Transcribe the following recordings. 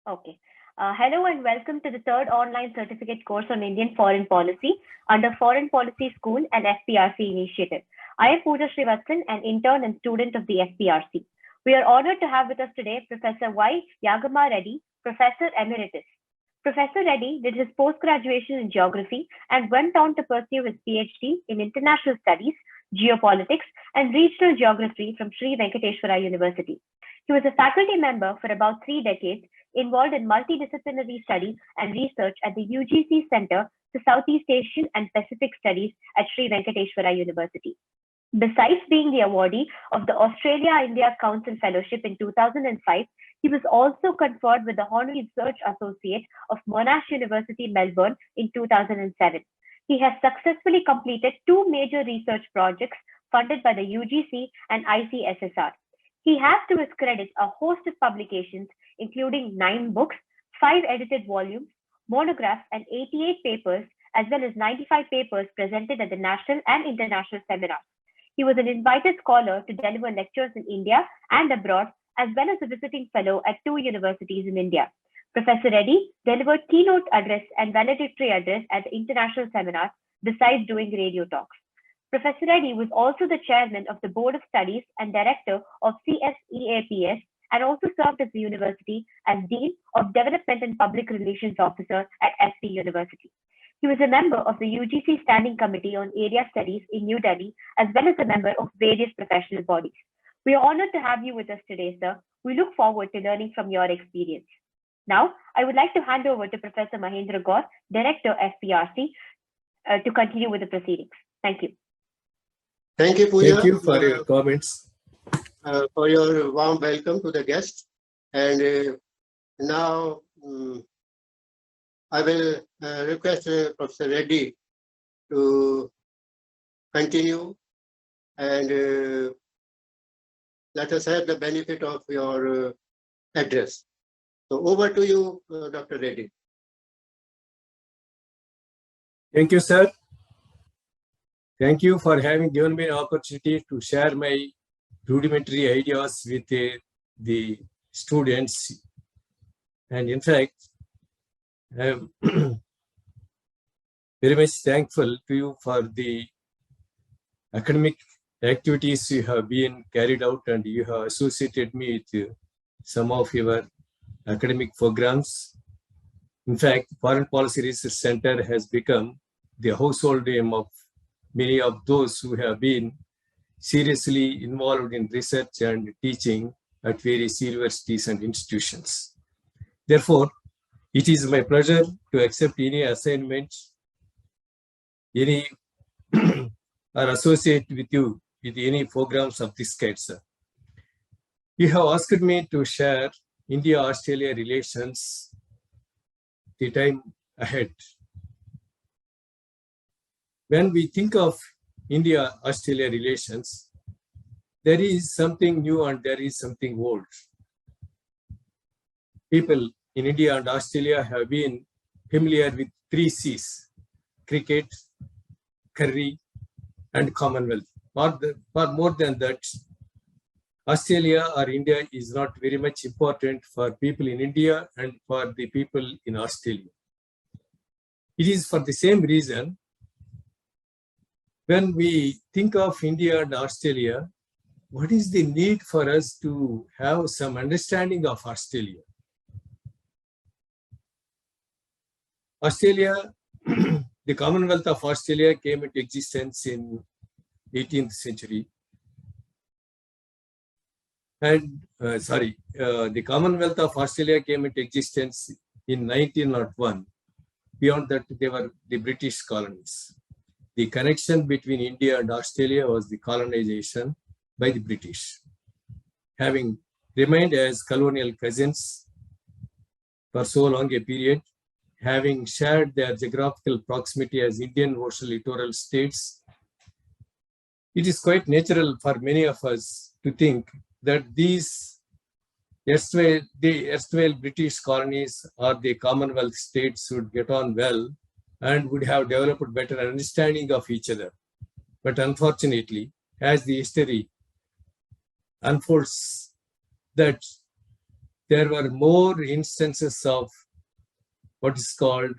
Okay. Hello and welcome to the third online certificate course on Indian foreign policy under Foreign Policy School and FPRC initiative. I am Pooja Srivatsan, an intern and student of the FPRC. We are honored to have with us today Professor Yagama Reddy, Professor Emeritus. Professor Reddy did his post-graduation in geography and went on to pursue his PhD in international studies, geopolitics, and regional geography from Sri Venkateswara University. He was a faculty member for about 3 decades, involved in multidisciplinary study and research at the UGC Center for Southeast Asian and Pacific Studies at Sri Venkateswara University. Besides being the awardee of the Australia-India Council Fellowship in 2005, he was also conferred with the Honorary Research Associate of Monash University, Melbourne in 2007. He has successfully completed 2 major research projects funded by the UGC and ICSSR. He has to his credit a host of publications, including 9 books, 5 edited volumes, monographs, and 88 papers, as well as 95 papers presented at the national and international seminars. He was an invited scholar to deliver lectures in India and abroad, as well as a visiting fellow at 2 universities in India. Professor Reddy delivered keynote address and valedictory address at the international seminars, besides doing radio talks. Professor Reddy was also the chairman of the Board of Studies and director of CSEAPS, and also served at the university as Dean of Development and Public Relations Officer at SP University. He was a member of the UGC Standing Committee on Area Studies in New Delhi, as well as a member of various professional bodies. We are honored to have you with us today, sir. We look forward to learning from your experience. Now, I would like to hand over to Professor Mahendra Gaur, Director FPRC, to continue with the proceedings. Thank you. Thank you, Pooja. Thank you for your comments. For your warm welcome to the guests. And now I will request Professor Reddy to continue and let us have the benefit of your address. So over to you, Dr. Reddy. Thank you, sir. Thank you for having given me an opportunity to share my rudimentary ideas with the students. And in fact, I am very much thankful to you for the academic activities you have been carried out, and you have associated me with some of your academic programs. In fact, Foreign Policy Research Center has become the household name of many of those who have been seriously involved in research and teaching at various universities and institutions. Therefore, it is my pleasure to accept any assignments, any or associate with you with any programs of this kind, sir. You have asked me to share India-Australia relations the time ahead. When we think of India-Australia relations, there is something new and there is something old. People in India and Australia have been familiar with 3 C's: cricket, curry, and Commonwealth. For more than that, Australia or India is not very much important for people in India and for the people in Australia. It is for the same reason, when we think of India and Australia, what is the need for us to have some understanding of Australia? Australia, the Commonwealth of Australia came into existence in 18th century. And the Commonwealth of Australia came into existence in 1901. Beyond that, they were the British colonies. The connection between India and Australia was the colonization by the British. Having remained as colonial cousins for so long a period, having shared their geographical proximity as Indian Ocean littoral states, it is quite natural for many of us to think that these erstwhile British colonies or the Commonwealth states would get on well and would have developed better understanding of each other. But unfortunately, as the history unfolds, that there were more instances of what is called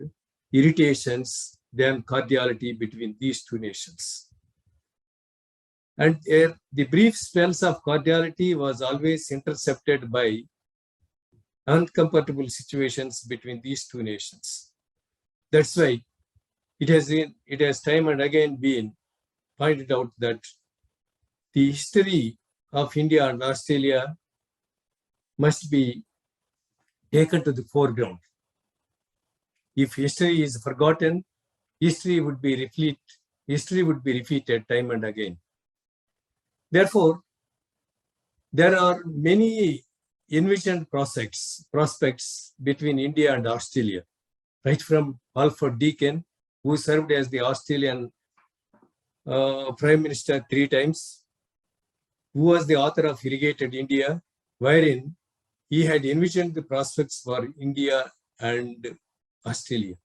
irritations than cordiality between these two nations. And the brief spells of cordiality was always intercepted by uncomfortable situations between these two nations. That's why it has time and again been pointed out that the history of India and Australia must be taken to the foreground. If history is forgotten, history would be repeated time and again. Therefore, there are many envisioned prospects between India and Australia, right from Alfred Deakin, who served as the Australian Prime Minister 3 times, who was the author of Irrigated India, wherein he had envisioned the prospects for India and Australia.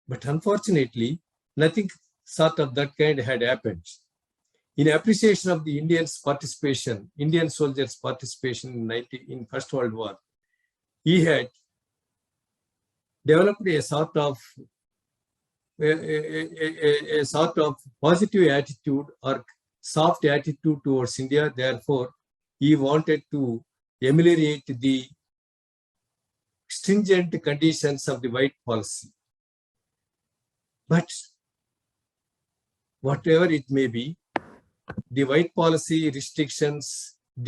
But unfortunately, nothing sort of that kind had happened. In appreciation of the Indian soldiers' participation in First World War, he had developed a sort of positive attitude or soft attitude towards India. Therefore, he wanted to ameliorate the stringent conditions of the white policy. But whatever it may be, the white policy restrictions had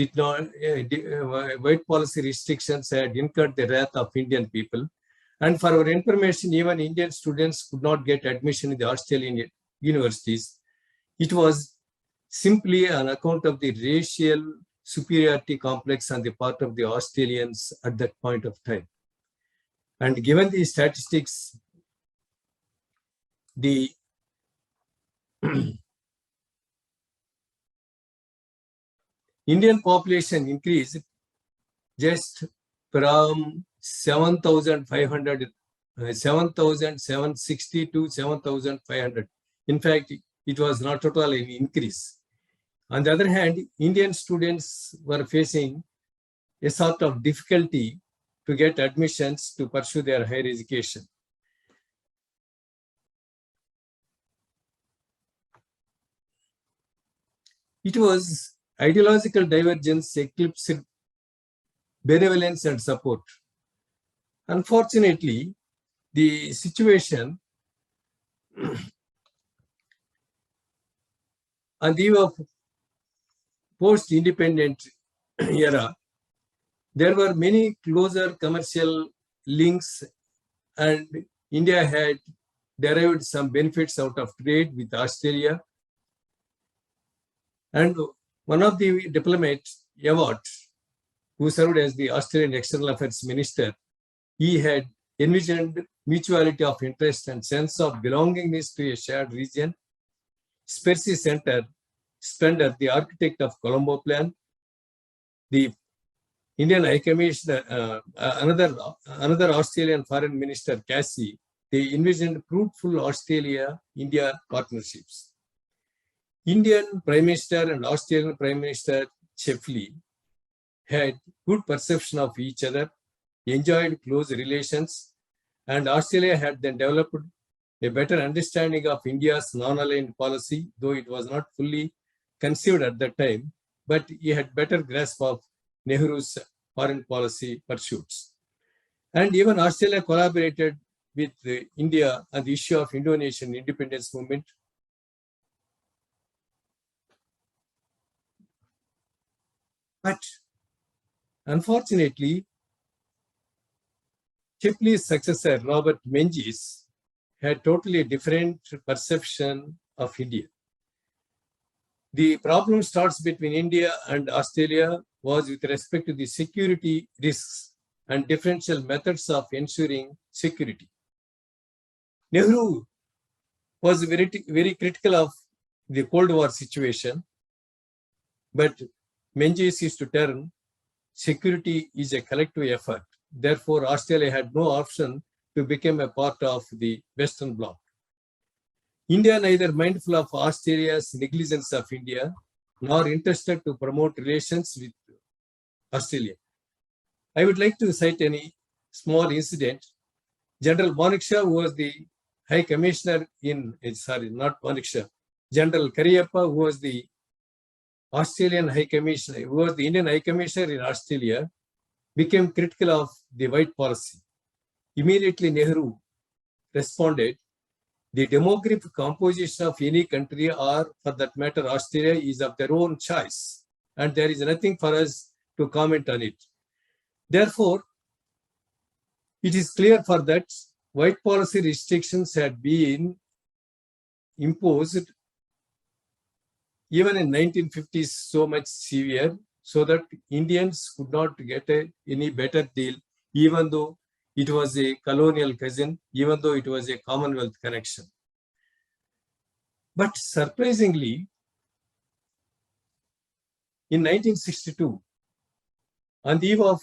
incurred the wrath of Indian people. And for our information, even Indian students could not get admission in the Australian universities. It was simply on account of the racial superiority complex on the part of the Australians at that point of time. And given the statistics, the Indian population increased just from 7,760 to 7,500. In fact, it was not at all an increase. On the other hand, Indian students were facing a sort of difficulty to get admissions to pursue their higher education. It was ideological divergence eclipsed benevolence and support. Unfortunately, the situation on the eve of post-independent era, there were many closer commercial links, and India had derived some benefits out of trade with Australia. And one of the diplomats, Yawat, who served as the Australian External Affairs Minister, he had envisioned mutuality of interest and sense of belongingness to a shared region. Spercy Spender, the architect of Colombo Plan, the Indian High Commissioner, another Australian Foreign Minister, Casey, they envisioned fruitful Australia-India partnerships. Indian Prime Minister and Australian Prime Minister Chefley had good perception of each other, enjoyed close relations, and Australia had then developed a better understanding of India's non-aligned policy, though it was not fully conceived at that time, but he had better grasp of Nehru's foreign policy pursuits. And even Australia collaborated with India on the issue of Indonesian independence movement. But unfortunately, Chefley's successor, Robert Menzies, had totally different perception of India. The problem starts between India and Australia was with respect to the security risks and differential methods of ensuring security. Nehru was very, very critical of the Cold War situation, but Menzies used to term security is a collective effort. Therefore, Australia had no option to become a part of the Western Bloc. India, neither mindful of Australia's negligence of India, nor interested to promote relations with Australia. I would like to cite any small incident. General Manekshaw, who was the High Commissioner in, not Manekshaw, General Kariyappa, who was the Australian High Commissioner, who was the Indian High Commissioner in Australia, became critical of the white policy. Immediately, Nehru responded, the demographic composition of any country, or for that matter, Australia, is of their own choice, and there is nothing for us to comment on it. Therefore, it is clear for that white policy restrictions had been imposed even in 1950s so much severe, so that Indians could not get any better deal, even though it was a colonial cousin, even though it was a Commonwealth connection. But surprisingly, in 1962, on the eve of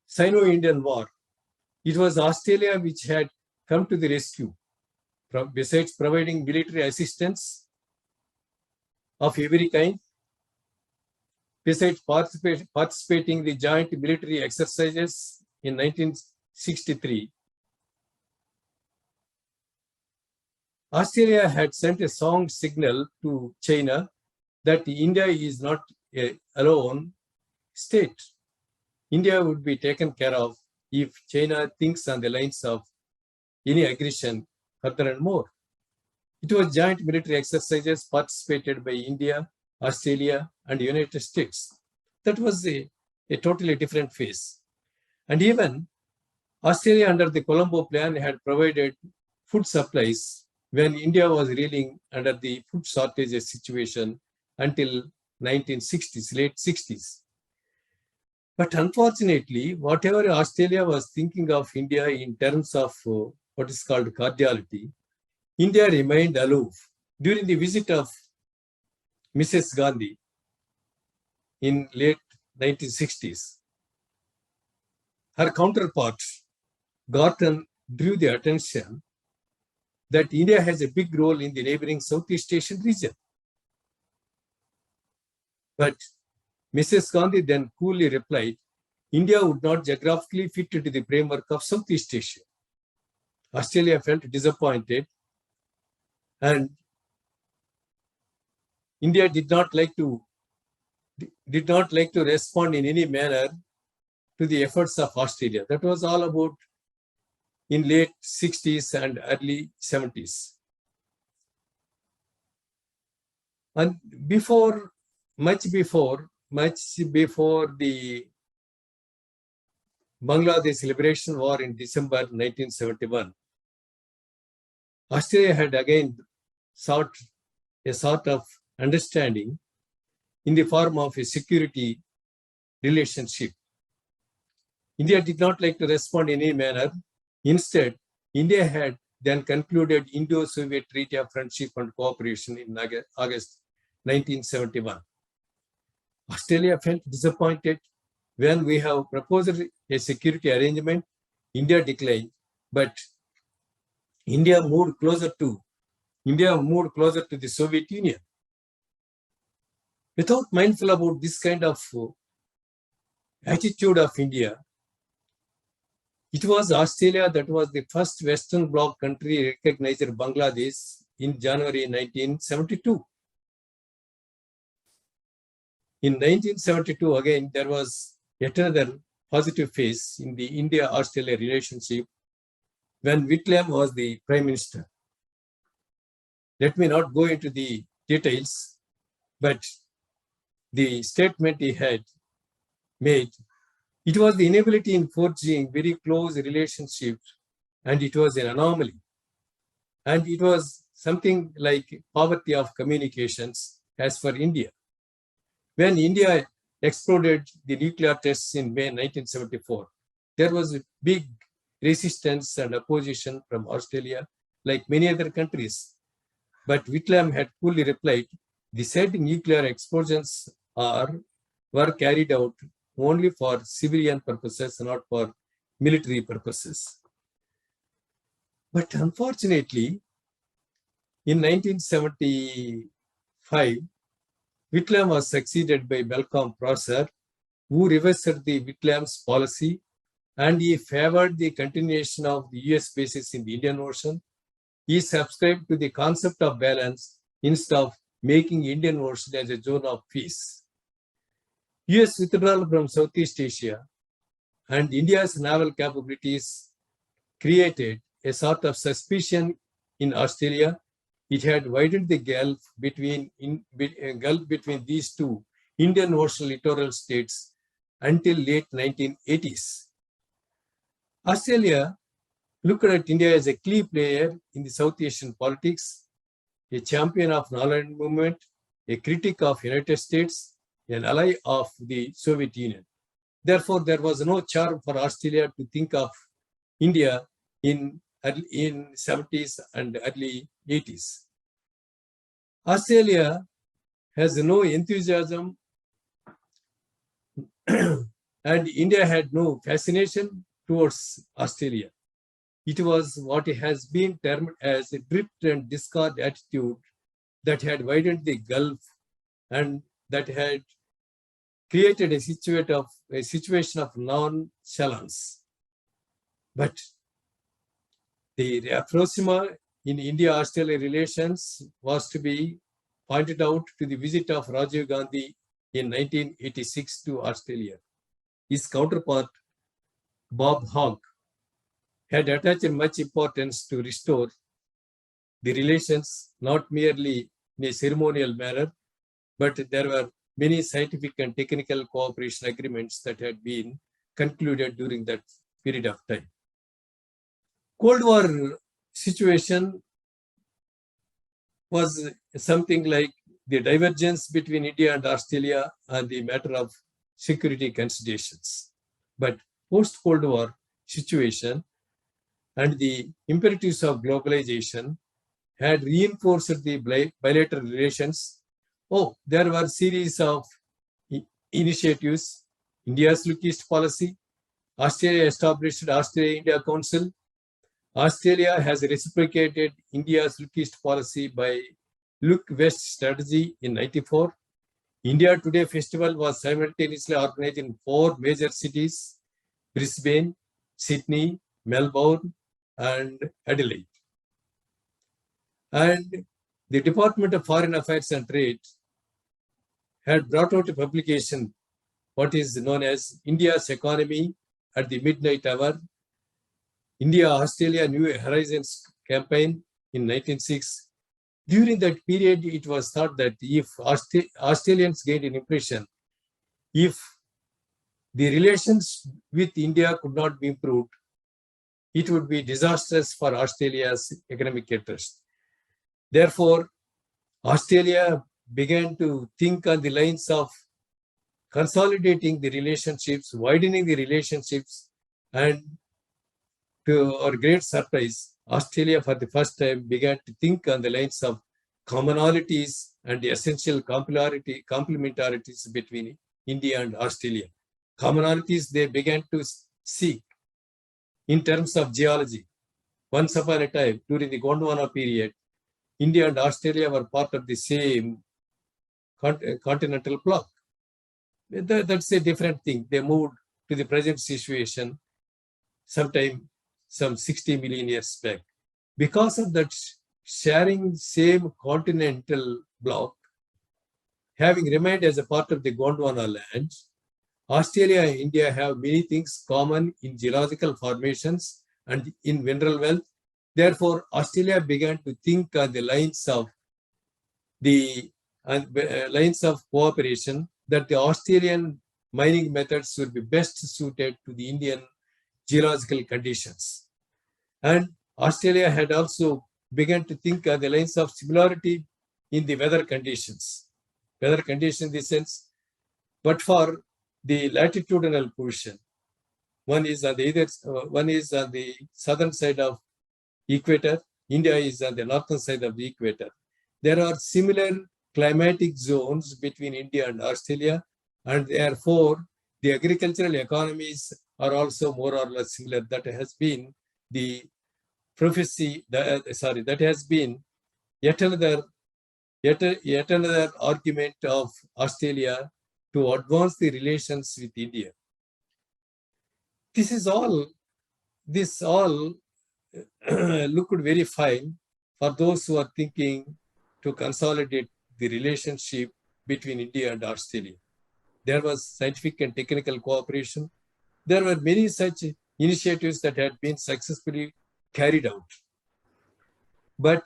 Sino-Indian War, it was Australia which had come to the rescue, besides providing military assistance of every kind, besides participating in the joint military exercises in 1963. Australia had sent a strong signal to China that India is not a alone state. India would be taken care of if China thinks on the lines of any aggression further and more. It was joint military exercises participated by India, Australia, and United States. That was a totally different phase. And even Australia, under the Colombo Plan, had provided food supplies when India was reeling under the food shortage situation until 1960s, late 60s. But unfortunately, whatever Australia was thinking of India in terms of what is called cordiality, India remained aloof. During the visit of Mrs. Gandhi in late 1960s, her counterpart, Gorton, drew the attention that India has a big role in the neighboring Southeast Asian region. But Mrs. Gandhi then coolly replied, India would not geographically fit into the framework of Southeast Asia. Australia felt disappointed, and India did not like to respond in any manner to the efforts of Australia. That was all about in late 60s and early 70s. And much before the Bangladesh Liberation War in December 1971, Australia had again sought a sort of understanding in the form of a security relationship. India did not like to respond in any manner. Instead, India had then concluded Indo-Soviet Treaty of Friendship and Cooperation in August 1971. Australia felt disappointed when we have proposed a security arrangement. India declined, but India moved closer to the Soviet Union. Without mindful about this kind of attitude of India, it was Australia that was the first Western Bloc country recognized Bangladesh in January 1972. In 1972, again, there was yet another positive phase in the India-Australia relationship when Whitlam was the Prime Minister. Let me not go into the details, but the statement he had made, it was the inability in forging very close relationships, and it was an anomaly. And it was something like poverty of communications as for India. When India exploded the nuclear tests in May 1974, there was a big resistance and opposition from Australia, like many other countries. But Whitlam had coolly replied, the said nuclear explosions were carried out only for civilian purposes, not for military purposes. But unfortunately, in 1975, Whitlam was succeeded by Malcolm Prosser, who reversed the Whitlam's policy, and he favored the continuation of the US bases in the Indian Ocean. He subscribed to the concept of balance instead of making Indian Ocean as a zone of peace. US withdrawal from Southeast Asia and India's naval capabilities created a sort of suspicion in Australia. It had widened the gulf between these two Indian Ocean littoral states until late 1980s. Australia looked at India as a key player in the South Asian politics, a champion of non-aligned movement, a critic of United States, an ally of the Soviet Union. Therefore, there was no charm for Australia to think of India in 70s and early 80s. Australia has no enthusiasm and India had no fascination towards Australia. It was what has been termed as a drift and discard attitude that had widened the gulf and that had created a situation of nonchalance. But the rapprochement in India-Australia relations was to be pointed out to the visit of Rajiv Gandhi in 1986 to Australia. His counterpart, Bob Hawke, had attached much importance to restore the relations, not merely in a ceremonial manner, but there were many scientific and technical cooperation agreements that had been concluded during that period of time. Cold War situation was something like the divergence between India and Australia on the matter of security considerations. But post-Cold War situation and the imperatives of globalization had reinforced the bilateral relations. There were a series of initiatives. India's Look East policy. Australia established Australia-India Council. Australia has reciprocated India's Look East policy by Look West strategy in 1994. India Today Festival was simultaneously organized in 4 major cities: Brisbane, Sydney, Melbourne, and Adelaide. And the Department of Foreign Affairs and Trade had brought out a publication, what is known as India's Economy at the Midnight Hour, India-Australia New Horizons campaign in 1906. During that period, it was thought that if Australians gained an impression, if the relations with India could not be improved, it would be disastrous for Australia's economic interest. Therefore, Australia began to think on the lines of consolidating the relationships, widening the relationships, and to our great surprise, Australia for the first time began to think on the lines of commonalities and the essential complementarities between India and Australia. Commonalities they began to seek in terms of geology. Once upon a time, during the Gondwana period, India and Australia were part of the same continental bloc. That's a different thing. They moved to the present situation sometime some 60 million years back. Because of that sharing same continental bloc, having remained as a part of the Gondwana land, Australia and India have many things common in geological formations and in mineral wealth. Therefore, Australia began to think on the lines of cooperation that the Australian mining methods would be best suited to the Indian geological conditions. And Australia had also begun to think on the lines of similarity in the weather conditions. Weather conditions in the sense, but for the latitudinal position, one is on the southern side of equator, India is on the northern side of the equator. There are similar climatic zones between India and Australia, and therefore the agricultural economies are also more or less similar. That has been the prophecy, that has been yet another argument of Australia to advance the relations with India. This all looked very fine for those who are thinking to consolidate the relationship between India and Australia. There was scientific and technical cooperation. There were many such initiatives that had been successfully carried out. But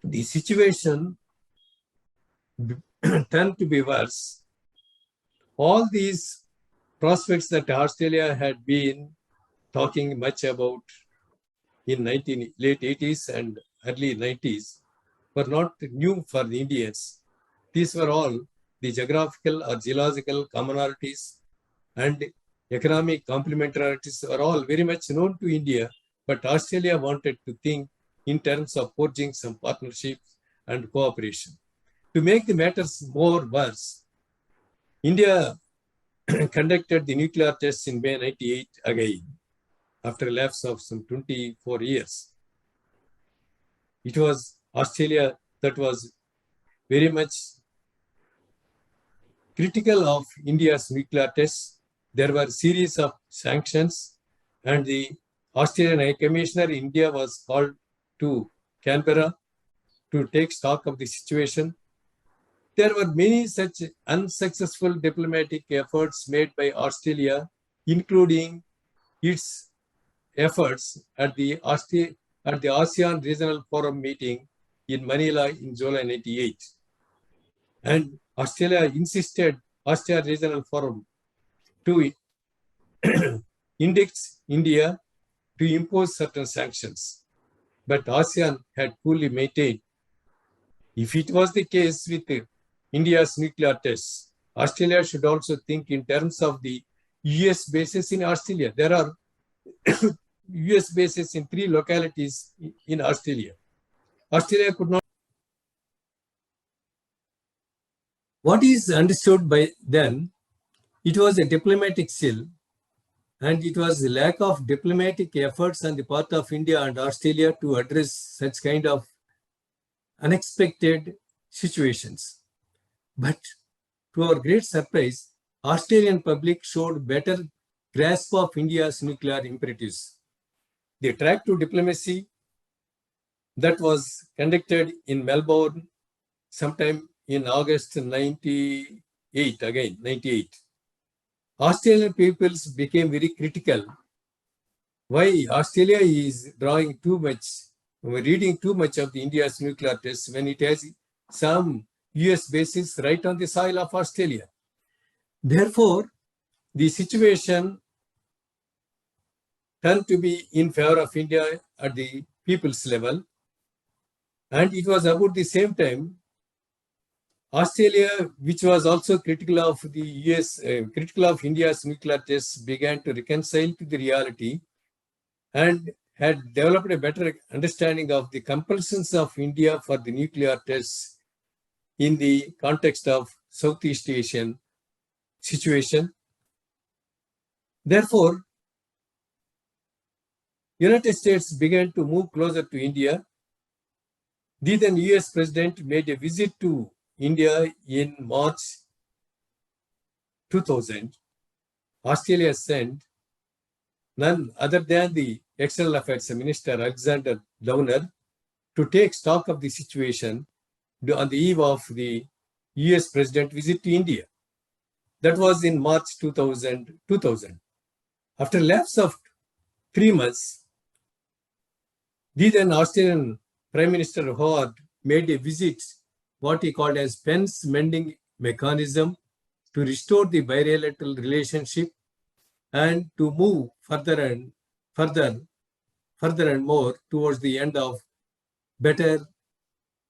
the situation turned to be worse. All these prospects that Australia had been talking much about in late 80s and early 90s were not new for the Indians. These were all the geographical or geological commonalities and economic complementarities are all very much known to India, but Australia wanted to think in terms of forging some partnerships and cooperation. To make the matters more worse, India conducted the nuclear tests in May 98 again, after a lapse of some 24 years. It was Australia that was very much critical of India's nuclear tests. There were a series of sanctions, and the Australian High Commissioner in India was called to Canberra to take stock of the situation. There were many such unsuccessful diplomatic efforts made by Australia, including its efforts at the ASEAN Regional Forum meeting in Manila in July 98. And Australia insisted ASEAN Regional Forum to index India to impose certain sanctions. But ASEAN had coolly maintained, if it was the case with India's nuclear tests, Australia should also think in terms of the US bases in Australia. There are US bases in 3 localities in Australia. Australia could not. What is understood by then, it was a diplomatic chill, and it was the lack of diplomatic efforts on the part of India and Australia to address such kind of unexpected situations. But to our great surprise, Australian public showed better grasp of India's nuclear imperatives. The track to diplomacy that was conducted in Melbourne sometime in August 98. Australian peoples became very critical. Why Australia is drawing too much, reading too much of the India's nuclear tests when it has some US bases right on the soil of Australia. Therefore, the situation turned to be in favor of India at the people's level. And it was about the same time, Australia, which was also critical of the US, critical of India's nuclear tests, began to reconcile to the reality and had developed a better understanding of the compulsions of India for the nuclear tests in the context of Southeast Asian situation. Therefore, United States began to move closer to India. The then US President made a visit to India in March 2000. Australia sent none other than the External Affairs Minister Alexander Downer to take stock of the situation on the eve of the US President visit to India. That was in March 2000. After a lapse of 3 months, the then Australian Prime Minister Howard made a visit, what he called as fence mending mechanism, to restore the bilateral relationship and to move further and more towards the end of better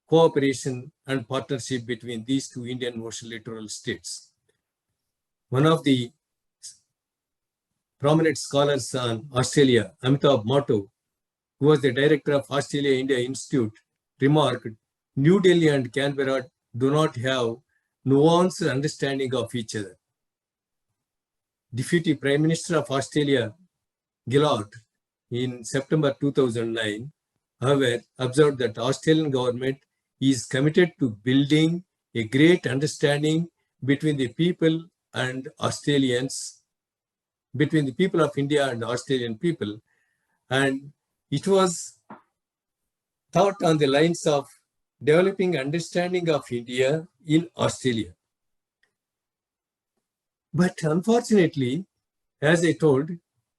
cooperation and partnership between these 2 Indian Ocean littoral states. One of the prominent scholars on Australia, Amitabh Matto, who was the director of Australia-India Institute, remarked, New Delhi and Canberra do not have nuanced understanding of each other. Deputy Prime Minister of Australia, Gillard, in September 2009, however, observed that Australian government is committed to building a great understanding between the people and Australians, between the people of India and Australian people. And it was thought on the lines of developing understanding of India in Australia. But unfortunately, as I told,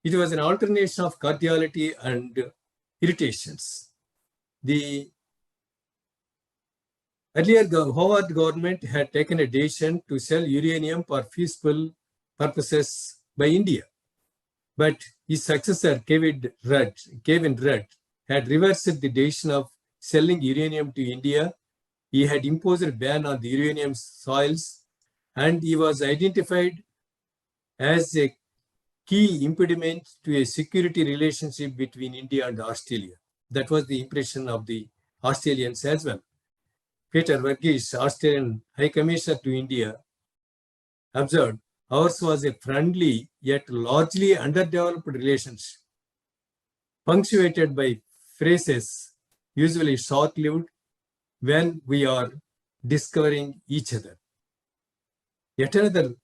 it was an alternation of cordiality and irritations. The earlier Howard government had taken a decision to sell uranium for peaceful purposes by India. But his successor, Kevin Rudd, had reversed the decision of selling uranium to India. He had imposed a ban on the uranium soils, and he was identified as a key impediment to a security relationship between India and Australia. That was the impression of the Australians as well. Peter Verghese, Australian High Commissioner to India, observed, ours was a friendly yet largely underdeveloped relationship, punctuated by phrases usually short-lived when we are discovering each other. Yet another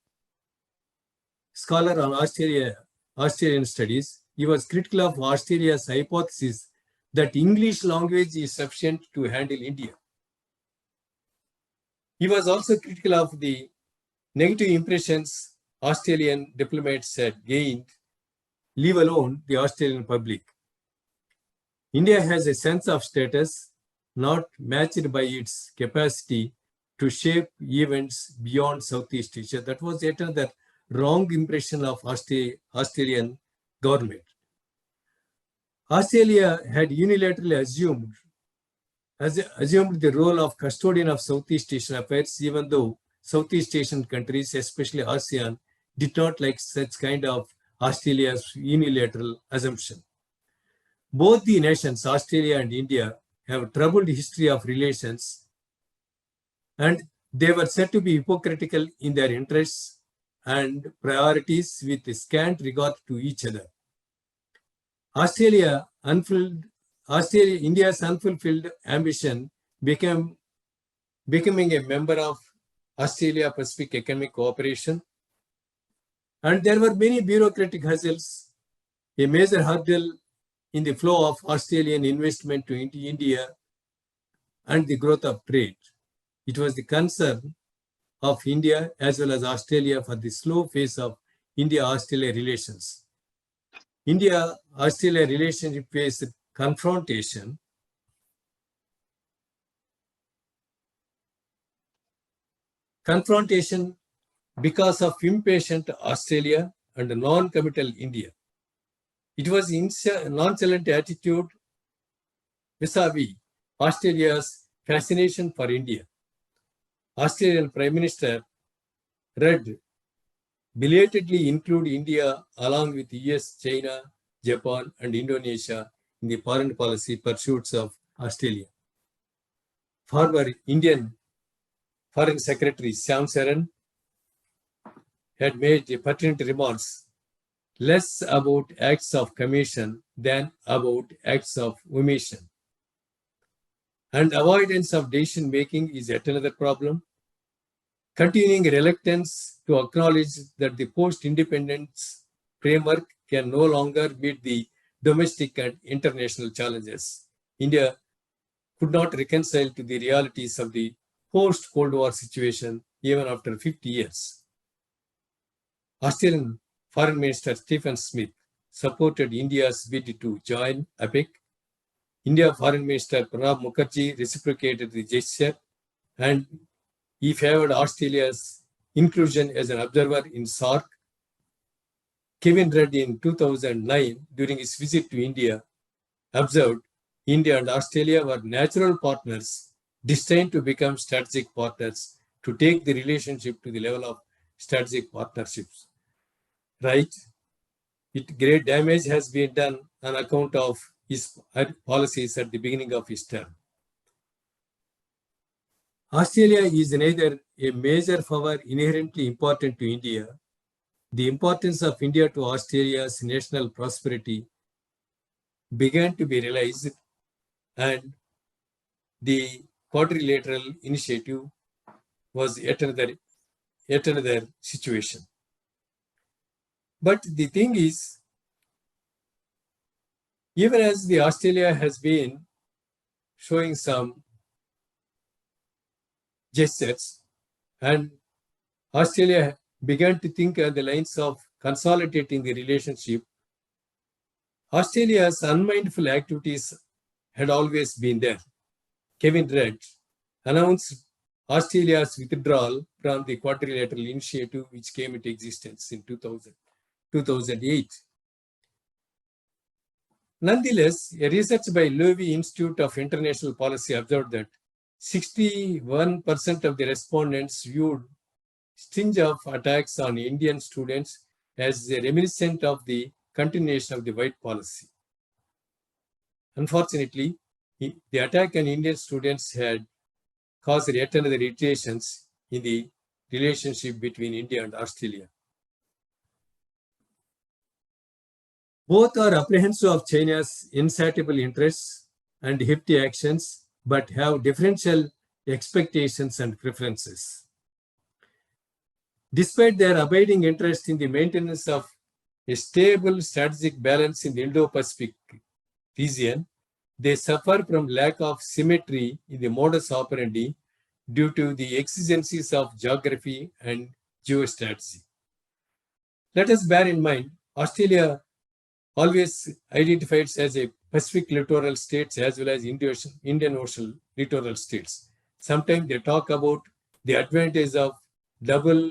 scholar on Australian studies, he was critical of Australia's hypothesis that English language is sufficient to handle India. He was also critical of the negative impressions Australian diplomats had gained, leave alone the Australian public. India has a sense of status not matched by its capacity to shape events beyond Southeast Asia. That was yet another wrong impression of Australian government. Australia had unilaterally assumed the role of custodian of Southeast Asian affairs, even though Southeast Asian countries, especially ASEAN, did not like such kind of Australia's unilateral assumption. Both the nations, Australia and India, have a troubled history of relations, and they were said to be hypocritical in their interests and priorities with scant regard to each other. India's unfulfilled ambition becoming a member of Australia-Pacific Economic Cooperation. And there were many bureaucratic hurdles, a major hurdle in the flow of Australian investment to India and the growth of trade. It was the concern of India as well as Australia for the slow phase of India-Australia relations. India-Australia relationship faced confrontation because of impatient Australia and non-committal India. It was nonchalant attitude vis-a-vis Australia's fascination for India. Australian Prime Minister Rudd belatedly included India along with US, China, Japan, and Indonesia in the foreign policy pursuits of Australia. Former Indian Foreign Secretary Shyam Saran had made pertinent remarks, less about acts of commission than about acts of omission. And avoidance of decision making is yet another problem. Continuing reluctance to acknowledge that the post-independence framework can no longer meet the domestic and international challenges. India could not reconcile to the realities of the post-Cold War situation even after 50 years. Australian Foreign Minister Stephen Smith supported India's bid to join APEC. India Foreign Minister Pranab Mukherjee reciprocated the gesture, and he favored Australia's inclusion as an observer in SAARC. Kevin Rudd in 2009, during his visit to India, observed India and Australia were natural partners destined to become strategic partners, to take the relationship to the level of strategic partnerships. Right? Great damage has been done on account of his policies at the beginning of his term. Australia is neither a major power inherently important to India. The importance of India to Australia's national prosperity began to be realized, and the quadrilateral initiative was yet another yet another situation. But the thing is, even as the Australia has been showing some gestures, and Australia began to think on the lines of consolidating the relationship, Australia's unmindful activities had always been there. Kevin Rudd announced Australia's withdrawal from the Quadrilateral Initiative, which came into existence in 2008. Nonetheless, a research by Lowy Institute of International Policy observed that 61% of the respondents viewed string of attacks on Indian students as a reminiscent of the continuation of the white policy. Unfortunately, the attack on Indian students had caused yet another irritations in the relationship between India and Australia. Both are apprehensive of China's insatiable interests and hefty actions, but have differential expectations and preferences. Despite their abiding interest in the maintenance of a stable strategic balance in the Indo-Pacific region, they suffer from lack of symmetry in the modus operandi due to the exigencies of geography and geostrategy. Let us bear in mind, Australia always identified as a Pacific littoral states as well as Indian Ocean littoral states. Sometimes they talk about the advantage of double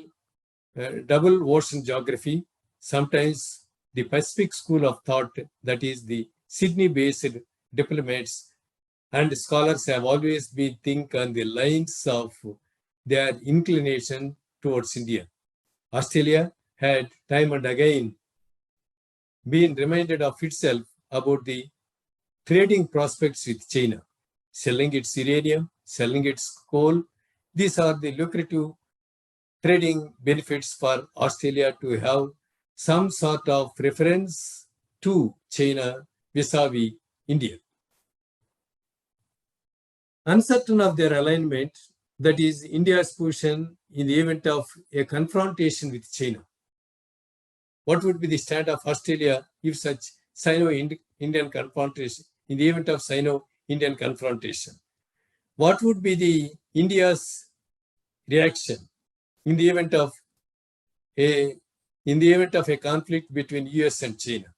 ocean geography. Sometimes the Pacific school of thought, that is the Sydney-based diplomats and scholars, have always been think on the lines of their inclination towards India. Australia had time and again been reminded of itself about the trading prospects with China, selling its uranium, selling its coal. These are the lucrative trading benefits for Australia to have some sort of preference to China vis-a-vis India. Uncertain of their alignment, that is India's position in the event of a confrontation with China. What would be the stand of Australia if such Sino-Indian confrontation, in the event of Sino-Indian confrontation? What would be the India's reaction in the event of a conflict between US and China?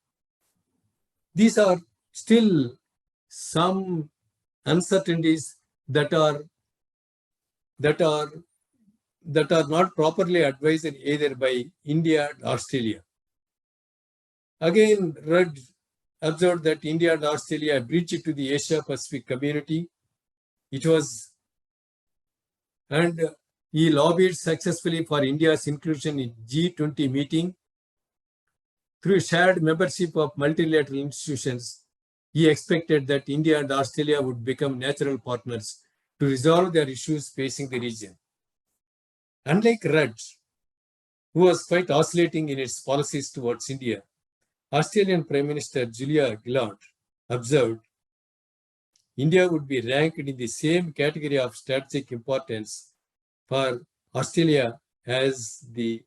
These are still some uncertainties that are not properly advised either by India and Australia. Again, Rudd observed that India and Australia bridged to the Asia-Pacific community. And he lobbied successfully for India's inclusion in G20 meeting. Through shared membership of multilateral institutions, he expected that India and Australia would become natural partners to resolve their issues facing the region. Unlike Rudd, who was quite oscillating in its policies towards India, Australian Prime Minister Julia Gillard observed India would be ranked in the same category of strategic importance for Australia as the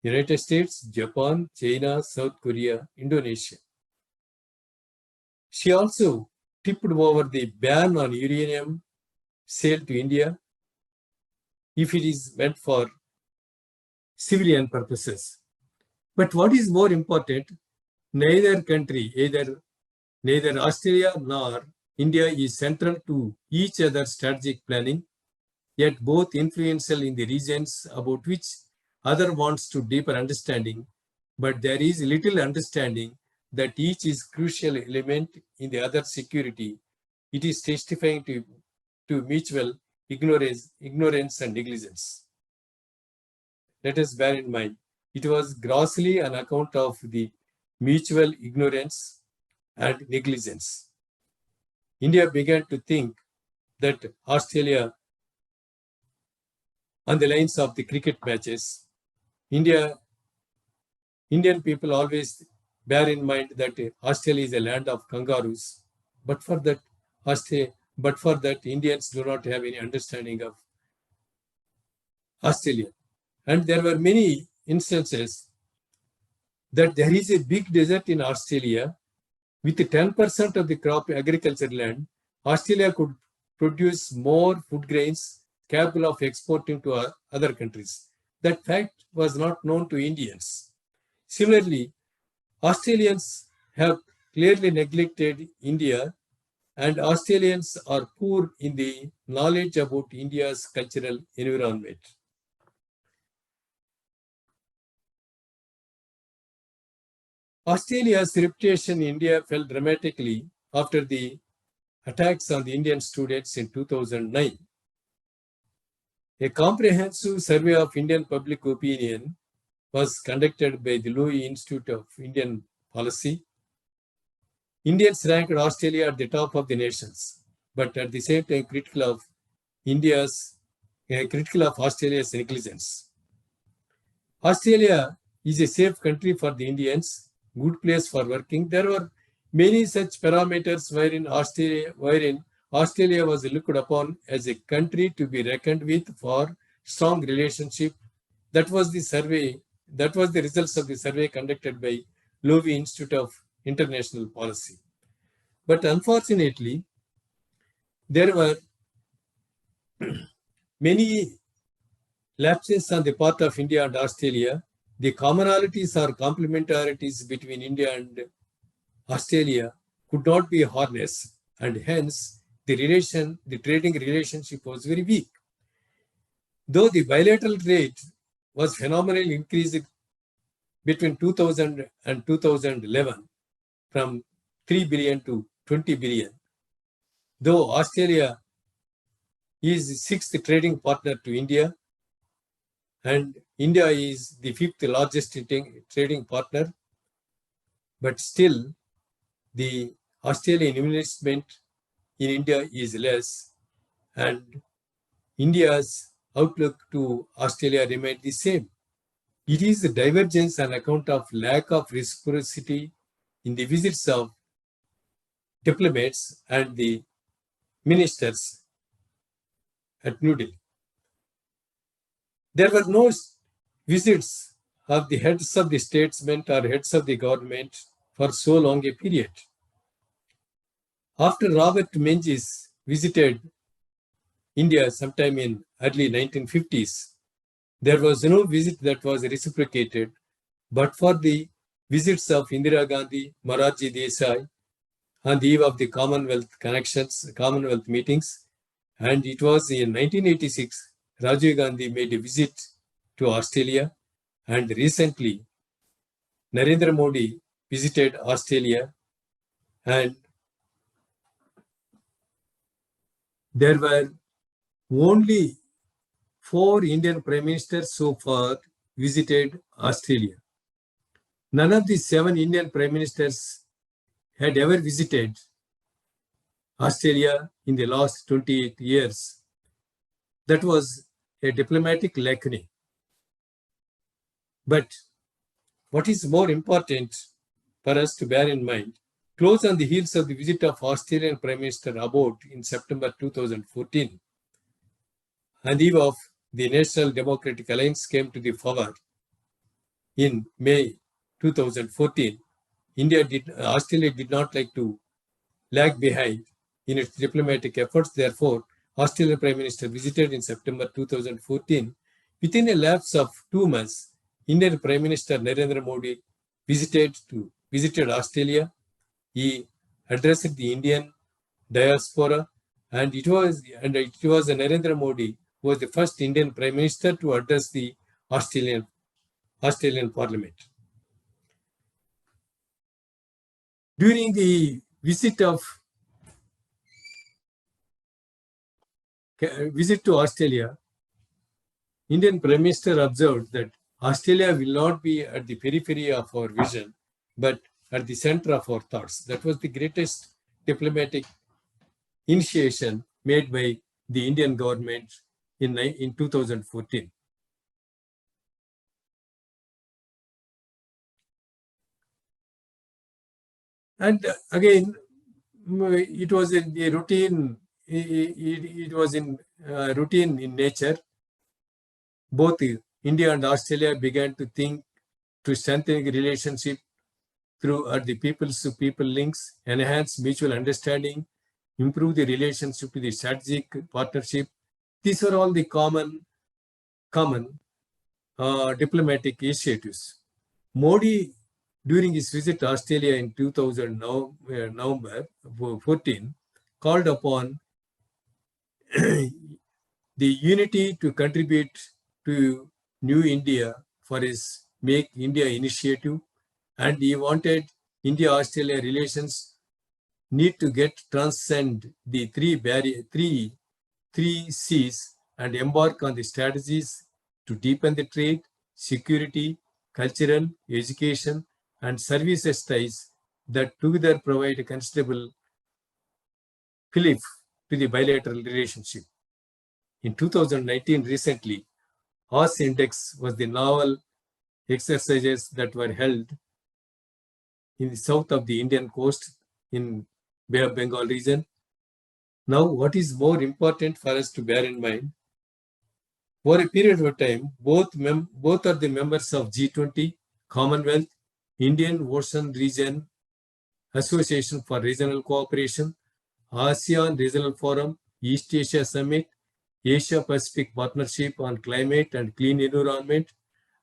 United States, Japan, China, South Korea, Indonesia. She also tipped over the ban on uranium sale to India if it is meant for civilian purposes. But what is more important, neither country, neither Australia nor India is central to each other's strategic planning, yet both influential in the regions about which other wants to deeper understanding, but there is little understanding that each is crucial element in the other's security. It is testifying to mutual ignorance and negligence. Let us bear in mind, it was grossly on account of the mutual ignorance and negligence. India began to think that Australia, on the lines of the cricket matches, Indian people always bear in mind that Australia is a land of kangaroos, but for that Indians do not have any understanding of Australia. And there were many instances that there is a big desert in Australia. With 10% of the crop agriculture land, Australia could produce more food grains capable of exporting to other countries. That fact was not known to Indians. Similarly, Australians have clearly neglected India, and Australians are poor in the knowledge about India's cultural environment. Australia's reputation in India fell dramatically after the attacks on the Indian students in 2009. A comprehensive survey of Indian public opinion was conducted by the Louis Institute of Indian Policy. Indians ranked Australia at the top of the nations, but at the same time critical of Australia's negligence. Australia is a safe country for the Indians, good place for working. There were many such parameters wherein Australia was looked upon as a country to be reckoned with for strong relationship. That was the survey. That was the results of the survey conducted by Louis Institute of International Policy. But unfortunately, there were many lapses on the part of India and Australia. The commonalities or complementarities between India and Australia could not be harnessed, and hence the trading relationship was very weak. Though the bilateral trade was phenomenally increased between 2000 and 2011 from 3 billion to 20 billion, though Australia is the sixth trading partner to India, and India is the fifth largest trading partner, but still the Australian investment in India is less, and India's outlook to Australia remained the same. It is a divergence on account of lack of reciprocity in the visits of diplomats and the ministers at New Delhi. There were no visits of the heads of the statesmen or heads of the government for so long a period. After Robert Menzies visited India sometime in early 1950s, there was no visit that was reciprocated, but for the visits of Indira Gandhi, Morarji Desai, on the eve of the Commonwealth meetings, and it was in 1986, Rajiv Gandhi made a visit to Australia, and recently Narendra Modi visited Australia, and there were only 4 Indian Prime Ministers so far visited Australia. None of the 7 Indian Prime Ministers had ever visited Australia in the last 28 years. That was a diplomatic lacune. But what is more important for us to bear in mind, close on the heels of the visit of Australian Prime Minister Abbott in September 2014, on the eve of the National Democratic Alliance came to the fore in May 2014, Australia did not like to lag behind in its diplomatic efforts. Therefore, Australian Prime Minister visited in September 2014. Within a lapse of 2 months, Indian Prime Minister Narendra Modi visited Australia. He addressed the Indian diaspora, and it was Narendra Modi who was the first Indian Prime Minister to address the Australian Parliament. During the visit to Australia, Indian Prime Minister observed that Australia will not be at the periphery of our vision, but at the center of our thoughts. That was the greatest diplomatic initiation made by the Indian government in 2014. And again, it was in the routine. It was in routine in nature. Both India and Australia began to think to strengthen the relationship through the people-to-people links, enhance mutual understanding, improve the relationship to the strategic partnership. These are all the common diplomatic initiatives. Modi, during his visit to Australia in 2000 November 14, called upon the unity to contribute to New India for his Make India initiative, and he wanted India-Australia relations need to transcend the three C's and embark on the strategies to deepen the trade, security, cultural, education, and services ties that together provide a considerable fillip to the bilateral relationship. In 2019, recently, Horse Index was the naval exercises that were held in the south of the Indian coast in Bay of Bengal region. Now, what is more important for us to bear in mind, over a period of time, both are the members of G20, Commonwealth, Indian Ocean Region Association for Regional Cooperation, ASEAN Regional Forum, East Asia Summit, Asia Pacific Partnership on Climate and Clean Environment,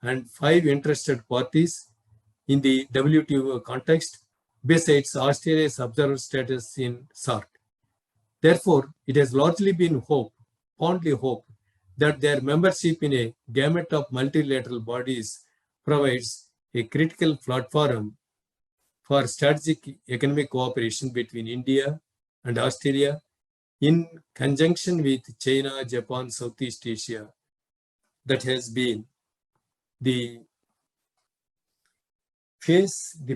and 5 interested parties in the WTO context, besides Australia's observer status in SARC. Therefore, it has largely been fondly hoped that their membership in a gamut of multilateral bodies provides a critical platform for strategic economic cooperation between India and Australia in conjunction with China, Japan, Southeast Asia. That has been the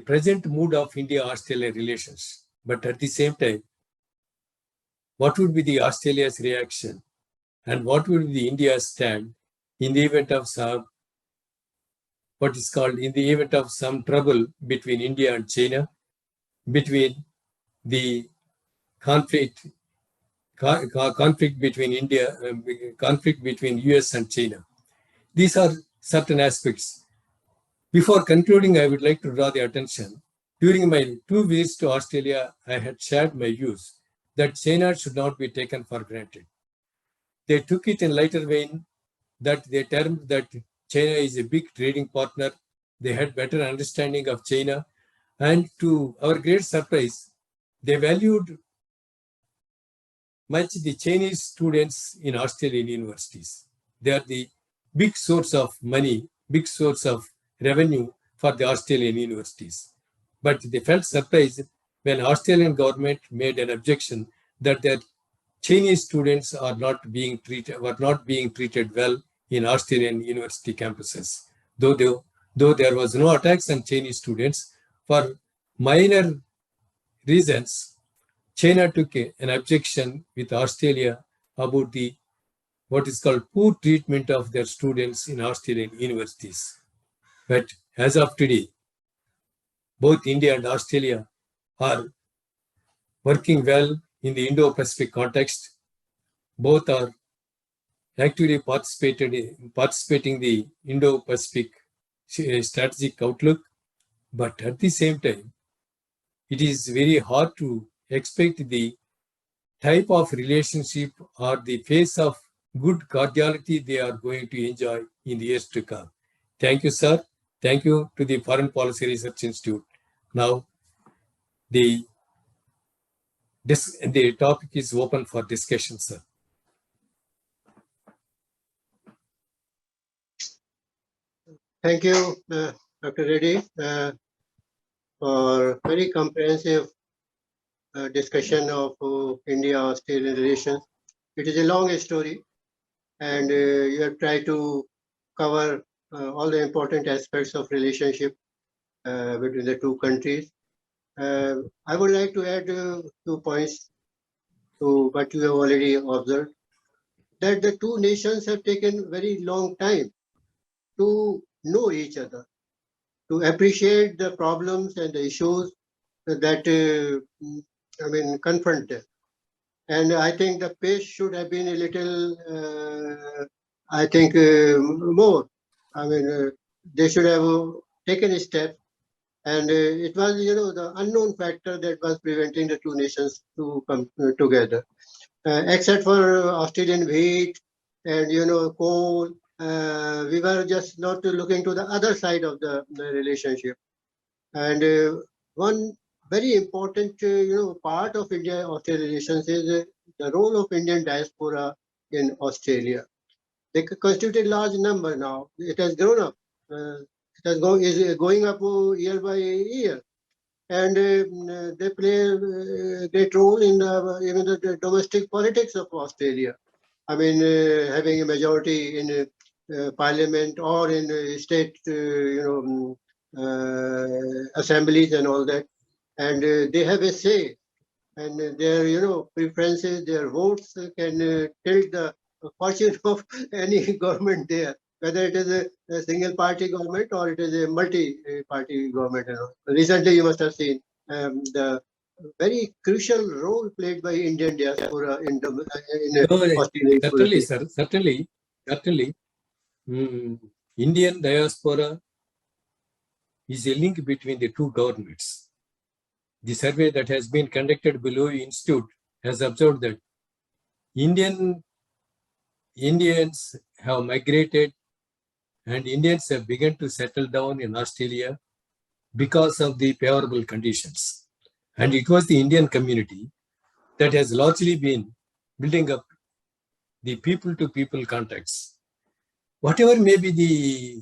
present mood of India-Australia relations. But at the same time, what would be the Australia's reaction and what would be India's stand in the event of some trouble between India and China, between the conflict between US and China. These are certain aspects. Before concluding, I would like to draw the attention. During my 2 visits to Australia, I had shared my views that China should not be taken for granted. They took it in lighter vein that they termed that China is a big trading partner. They had better understanding of China. And to our great surprise, they valued much the Chinese students in Australian universities. They are the big source of money, big source of revenue for the Australian universities. But they felt surprised when Australian government made an objection that their Chinese students were not being treated well in Australian university campuses. Though there was no attacks on Chinese students, for minor reasons, China took an objection with Australia about what is called poor treatment of their students in Australian universities. But as of today, both India and Australia are working well in the Indo-Pacific context. Both are actively participating the Indo-Pacific strategic outlook. But at the same time, it is very hard to expect the type of relationship or the phase of good cordiality they are going to enjoy in the years to come. Thank you, sir. Thank you to the Foreign Policy Research Institute. Now, the topic is open for discussion, sir. Thank you, Dr. Reddy, for very comprehensive discussion of India-Australia relations. It is a long story, and you have tried to cover all the important aspects of relationship between the two countries. I would like to add 2 points to what you have already observed, that the two nations have taken very long time to know each other, to appreciate the problems and the issues that confront them. And I think the pace should have been a little, more. I mean, they should have taken a step. And it was, the unknown factor that was preventing the two nations to come together. Except for Australian wheat and, coal, we were just not looking to the other side of the relationship. And one very important, part of India-Australia relations is the role of Indian diaspora in Australia. They constitute a large number now. It has grown up. Is going up year by year, and they play a great role in even the domestic politics of Australia. I mean, having a majority in parliament or in state, assemblies and all that, and they have a say, and their, preferences, their votes can tilt the fortune of any government there, whether it is a single party government or it is a multi-party government. Recently, you must have seen the very crucial role played by Indian diaspora in Australian Certainly, policy. sir. Certainly. Indian diaspora is a link between the two governments. The survey that has been conducted below Institute has observed that Indians have migrated and Indians have begun to settle down in Australia because of the favorable conditions. And it was the Indian community that has largely been building up the people-to-people contacts. Whatever may be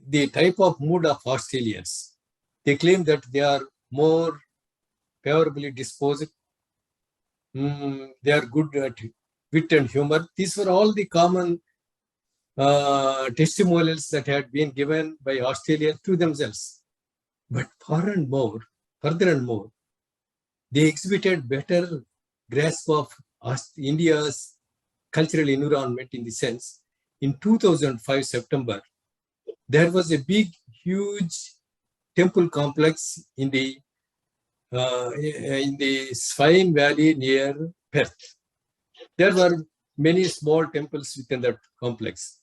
the type of mood of Australians, they claim that they are more favorably disposed. They are good at wit and humor. These were all the common testimonials that had been given by Australians to themselves. But further and more, they exhibited better grasp of India's cultural environment in the sense, in 2005 September, there was a huge temple complex in the Swine Valley near Perth. There were many small temples within that complex.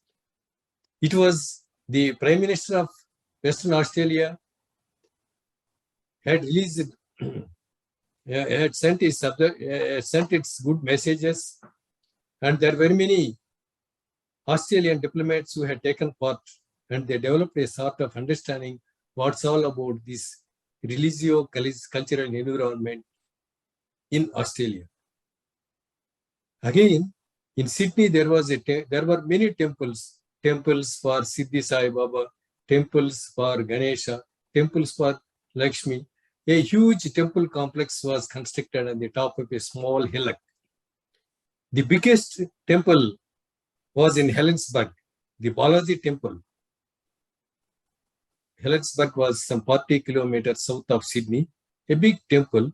It was the Prime Minister of Western Australia had released, had sent its good messages, and there were many Australian diplomats who had taken part, and they developed a sort of understanding what's all about this religio-cultural environment in Australia. Again, in Sydney, there were many temples for Siddhi Sai Baba, temples for Ganesha, temples for Lakshmi. A huge temple complex was constructed on the top of a small hillock. The biggest temple was in Helensburgh, the Balaji temple. Helensburgh was some 40 kilometers south of Sydney, a big temple.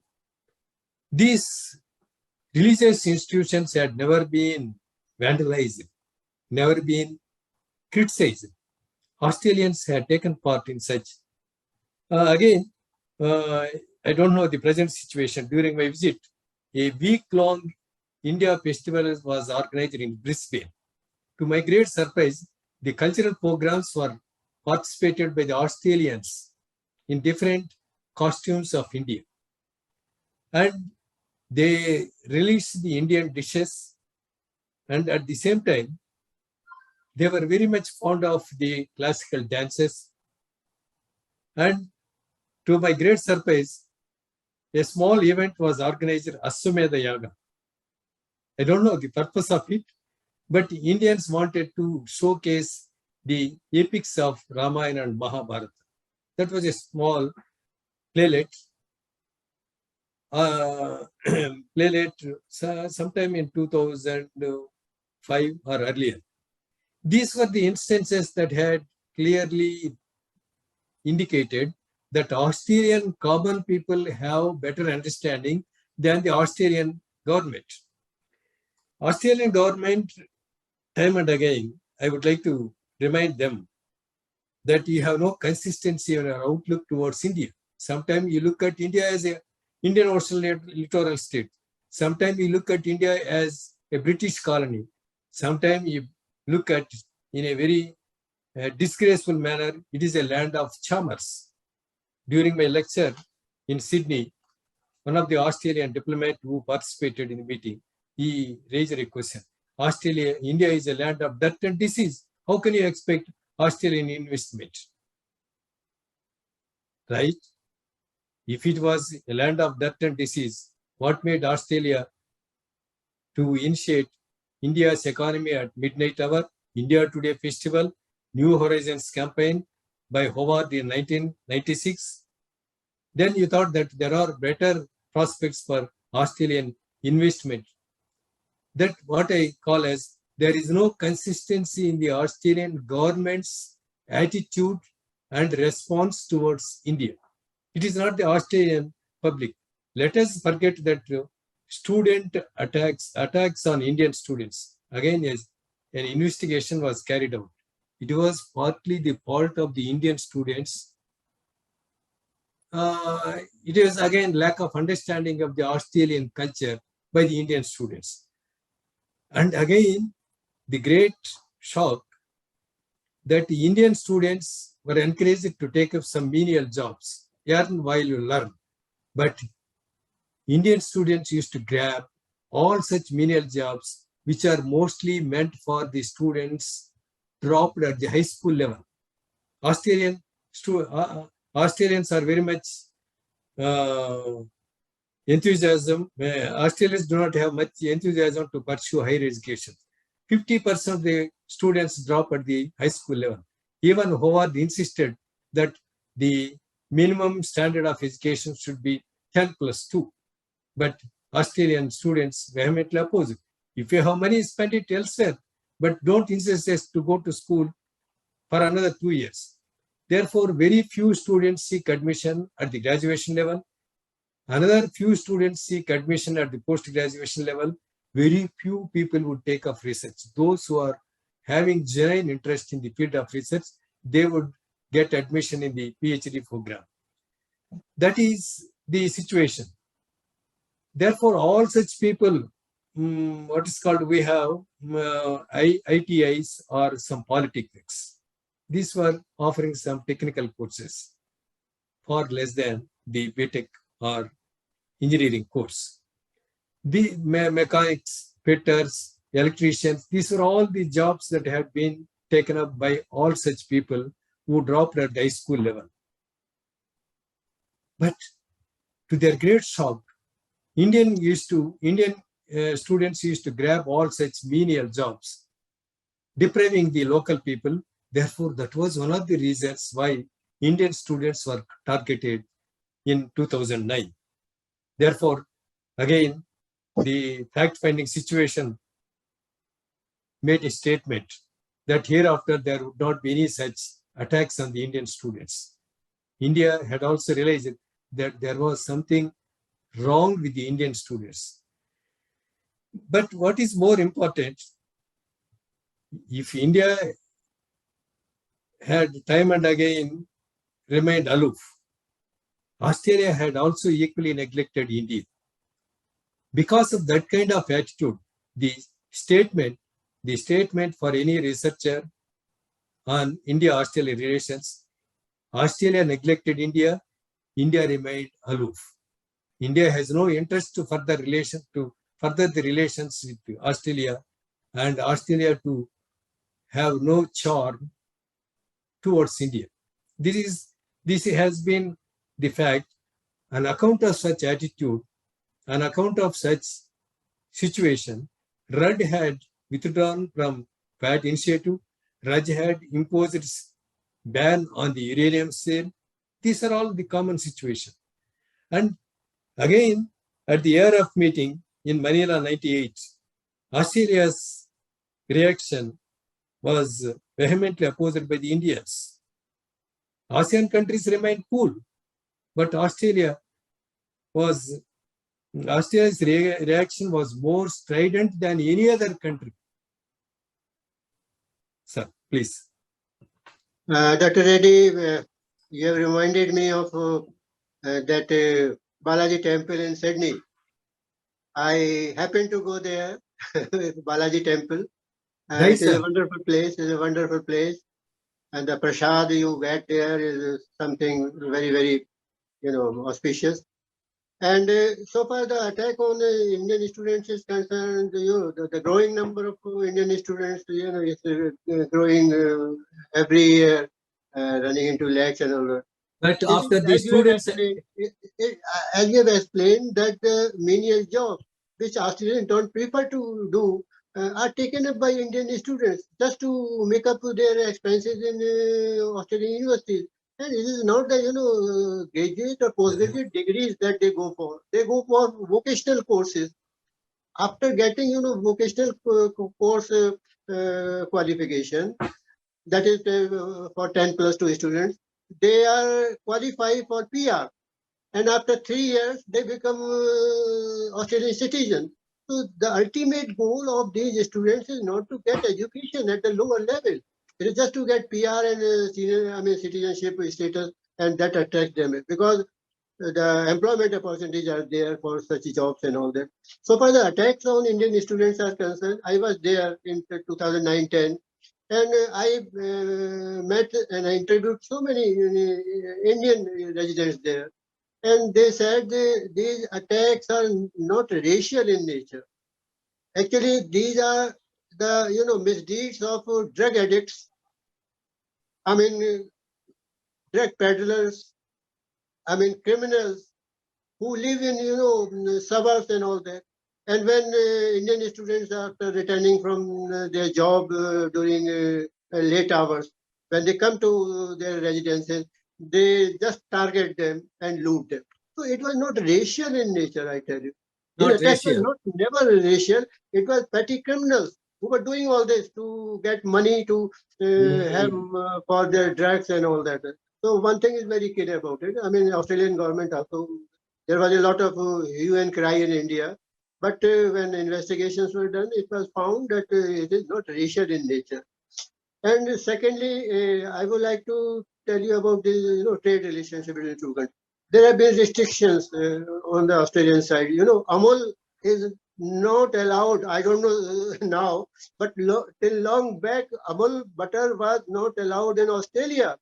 These religious institutions had never been vandalized, never been criticized. Australians had taken part in such. I don't know the present situation. During my visit, a week-long India festival was organized in Brisbane. To my great surprise, the cultural programs were participated by the Australians in different costumes of India. And they released the Indian dishes, and at the same time, they were very much fond of the classical dances. And to my great surprise, a small event was organized, Aswamedha Yaga. I don't know the purpose of it, but Indians wanted to showcase the epics of Ramayana and Mahabharata. That was a small playlet. Sometime in 2005 or earlier. These were the instances that had clearly indicated that Australian common people have better understanding than the Australian government. Australian government, time and again, I would like to remind them that you have no consistency in your outlook towards India. Sometimes you look at India as an Indian Ocean littoral state. Sometimes you look at India as a British colony. Sometimes you look at in a very disgraceful manner, it is a land of charmers. During my lecture in Sydney, one of the Australian diplomats who participated in the meeting, he raised a question. India is a land of death and disease. How can you expect Australian investment? Right? If it was a land of death and disease, what made Australia to initiate India's economy at midnight hour, India Today Festival, New Horizons campaign by Howard in 1996? Then you thought that there are better prospects for Australian investment. That what I call as there is no consistency in the Australian government's attitude and response towards India. It is not the Australian public. Let us forget that student attacks on Indian students. Again, yes, an investigation was carried out. It was partly the fault of the Indian students. It is again lack of understanding of the Australian culture by the Indian students. And again, the great shock that the Indian students were encouraged to take up some menial jobs, earn while you learn. But Indian students used to grab all such menial jobs, which are mostly meant for the students dropped at the high school level. Australians are very much enthusiasm. Australians do not have much enthusiasm to pursue higher education. 50% of the students drop at the high school level. Even Howard insisted that the minimum standard of education should be 10+2. But Australian students vehemently oppose it. If you have money, spend it elsewhere, but don't insist us to go to school for another 2 years. Therefore, very few students seek admission at the graduation level. Another few students seek admission at the post-graduation level. Very few people would take up research. Those who are having genuine interest in the field of research, they would get admission in the PhD program. That is the situation. Therefore, all such people, what is called, we have ITIs or some polytechnics. These were offering some technical courses far less than the BTech or engineering course. The mechanics, fitters, electricians, these are all the jobs that have been taken up by all such people who dropped at high school level. But to their great shock, Indian students used to grab all such menial jobs, depriving the local people. Therefore, that was one of the reasons why Indian students were targeted in 2009. Therefore, again, the fact-finding situation made a statement that hereafter there would not be any such attacks on the Indian students. India had also realized that there was something wrong with the Indian students. But what is more important, if India had time and again remained aloof, Australia had also equally neglected India. Because of that kind of attitude, the statement for any researcher on India-Australia relations, Australia neglected India, India remained aloof. India has no interest to further the relations with Australia, and Australia to have no charm towards India. This has been the fact. On account of such attitude, on account of such situation, Rudd had withdrawn from VAT initiative. Rudd had imposed its ban on the uranium sale. These are all the common situation. And again, at the ARF meeting in Manila 98, Australia's reaction was vehemently opposed by the Indians. ASEAN countries remained cool, but Australia's reaction was more strident than any other country. Sir, please. Dr. Reddy, you have reminded me of that Balaji temple in Sydney. I happened to go there with Balaji temple. Right, it is a wonderful place. It is a wonderful place. and the prasad you get there is something very, very, auspicious. And so far, the attack on the Indian students is concerned, the growing number of Indian students, is growing every year, running into lakhs and all that. But This after is, the students, as you have explained, that menial jobs which Australians don't prefer to do are taken up by Indian students just to make up their expenses in Australian universities. And it is not the graduate or postgraduate degrees that they go for. They go for vocational courses. After getting vocational course qualification, that is for 10 plus 2 students, they are qualified for PR, and after 3 years they become Australian citizens. So the ultimate goal of these students is not to get education at the lower level. It is just to get PR and citizenship status, and that attracts them because the employment opportunities are there for such jobs and all that. So far the attacks on Indian students are concerned, I was there in 2009-10, and I met and I interviewed so many Indian residents there. And they said these attacks are not racial in nature. Actually, these are the misdeeds of drug addicts. I mean, drug peddlers. I mean, criminals who live in suburbs and all that. And when Indian students after returning from their job during late hours, when they come to their residences, they just target them and loot them. So it was not racial in nature, I tell you. These not attacks were racial. not never racial. It was petty criminals who were doing all this to get money to have for their drugs and all that. So one thing is very clear about it. I mean, Australian government also, there was a lot of hue and cry in India, but when investigations were done, it was found that it is not racial in nature. And secondly, I would like to tell you about the trade relationship between two countries. There have been restrictions on the Australian side. Amul is not allowed. I don't know now, but till long back, Amul butter was not allowed in Australia.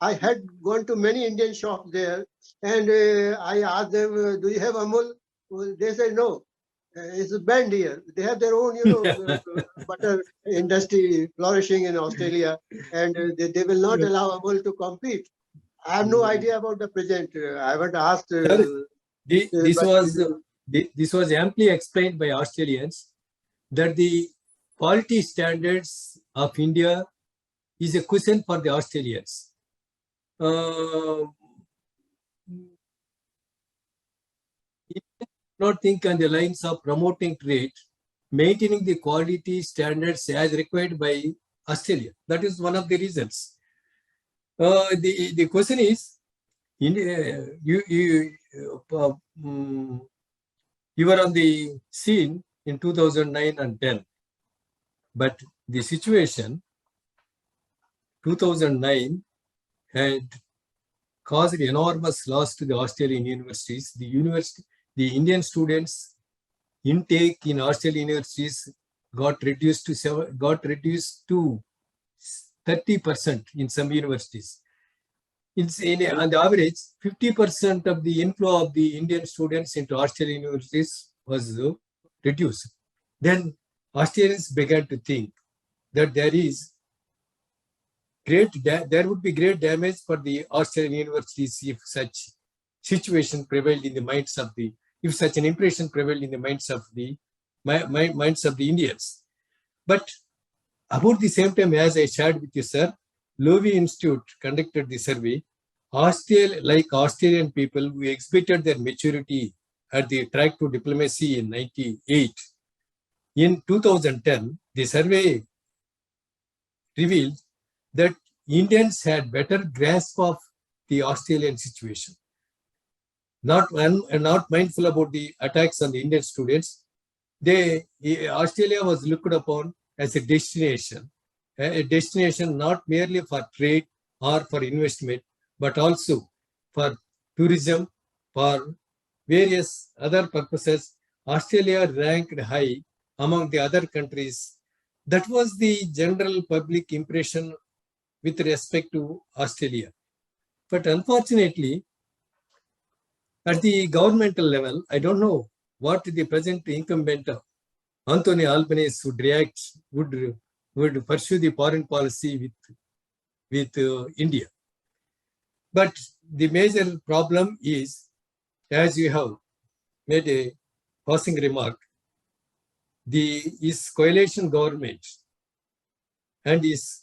I had gone to many Indian shops there, and I asked them, "Do you have Amul?" Well, they said no. It's banned here. They have their own, butter industry flourishing in Australia, and they will not allow Amul to compete. I have no idea about the present. I haven't asked. Sir, this But was amply explained by Australians that the quality standards of India is a question for the Australians. Not think on the lines of promoting trade, maintaining the quality standards as required by Australia. That is one of the reasons. The question is, you were on the scene in 2009 and 10, but the situation 2009 had caused enormous loss to the Australian universities. The Indian students intake in Australian universities got reduced to 30% in some universities. On the average, 50% of the inflow of the Indian students into Australian universities was reduced. Then Australians began to think that there would be great damage for the Australian universities if such situation prevailed in the minds of if such an impression prevailed in the minds of the Indians. But about the same time, as I shared with you, sir, Lowy Institute conducted the survey. Australian people who exhibited their maturity at the track to diplomacy in 98. In 2010, the survey revealed that Indians had better grasp of the Australian situation. Not mindful about the attacks on the Indian students, Australia was looked upon as a destination not merely for trade or for investment, but also for tourism, for various other purposes. Australia ranked high among the other countries. That was the general public impression with respect to Australia. But unfortunately, at the governmental level, I don't know what the present incumbent Anthony Albanese would pursue the foreign policy with India. But the major problem is, as you have made a passing remark, his coalition government and his